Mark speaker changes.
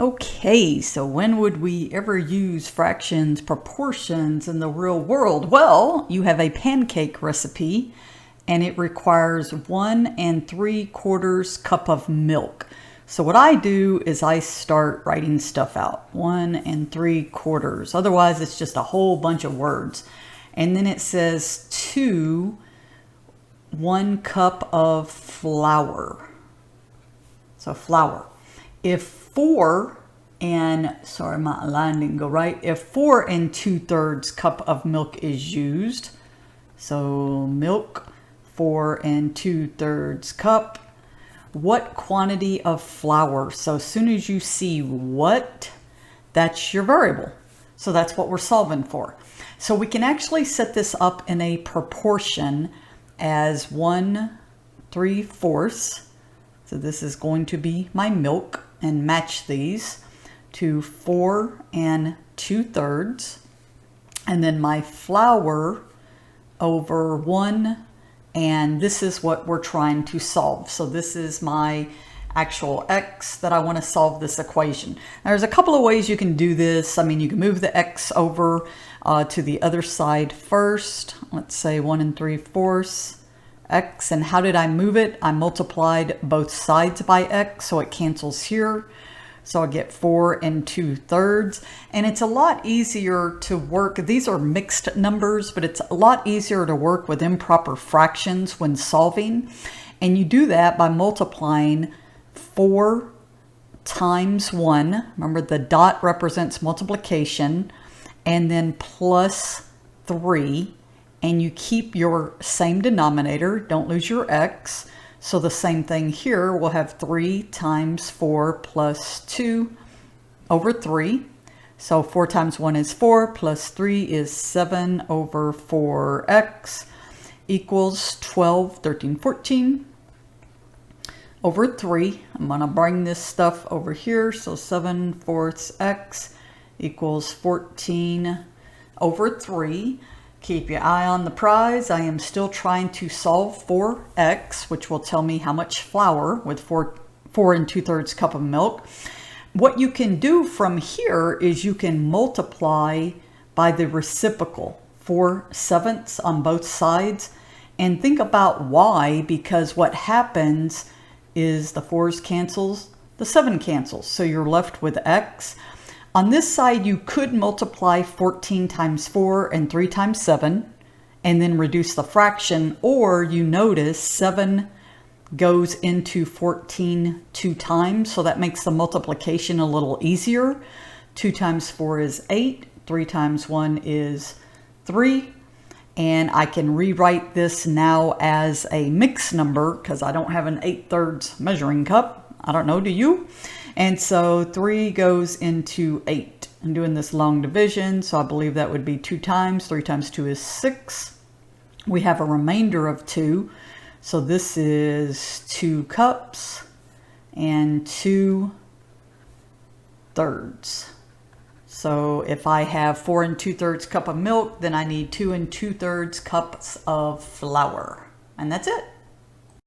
Speaker 1: Okay, so when would we ever use fractions, proportions in the real world? Well, you have a pancake recipe and it requires 1 3/4 cup of milk. So what I do is I start writing stuff out, 1 3/4. Otherwise, it's just a whole bunch of words. And then it says 1 cup of flour. So flour. If 4 and, sorry, my line didn't go right. If 4 2/3 cup of milk is used, so milk, 4 2/3 cup, what quantity of flour? So as soon as you see what, that's your variable. So that's what we're solving for. So we can actually set this up in a proportion as 1 3/4. So this is going to be my milk, and match these to 4 2/3. And then my flour over 1, and this is what we're trying to solve. So this is my actual x that I want to solve this equation. Now, there's a couple of ways you can do this. I mean, you can move the x over to the other side first. Let's say 1 3/4 x. And how did I move it? I multiplied both sides by x, so it cancels here. So I get 4 2/3. And it's a lot easier to work. These are mixed numbers, but it's a lot easier to work with improper fractions when solving. And you do that by multiplying 4 times 1. Remember, the dot represents multiplication. And then plus 3. And you keep your same denominator. Don't lose your x. So the same thing here, we'll have 3 times 4 plus 2 over 3. So 4 times 1 is 4, plus 3 is 7 over 4x equals 12, 13, 14 over 3. I'm going to bring this stuff over here. So 7/4 x equals 14 over 3. Keep your eye on the prize. I am still trying to solve for x, which will tell me how much flour with 4 2/3 cup of milk. What you can do from here is you can multiply by the reciprocal, 4/7 on both sides. And think about why, because what happens is the 4's cancels, the 7 cancels. So you're left with x. On this side, you could multiply 14 times 4 and 3 times 7 and then reduce the fraction, or you notice 7 goes into 14 2 times, so that makes the multiplication a little easier. 2 times 4 is 8, 3 times 1 is 3, and I can rewrite this now as a mixed number because I don't have an 8/3 measuring cup. I don't know, do you? And so 3 goes into 8. I'm doing this long division, so I believe that would be 2 times. 3 times 2 is 6. We have a remainder of 2. So this is 2 cups and 2/3. So if I have 4 2/3 cup of milk, then I need 2 2/3 cups of flour. And that's it.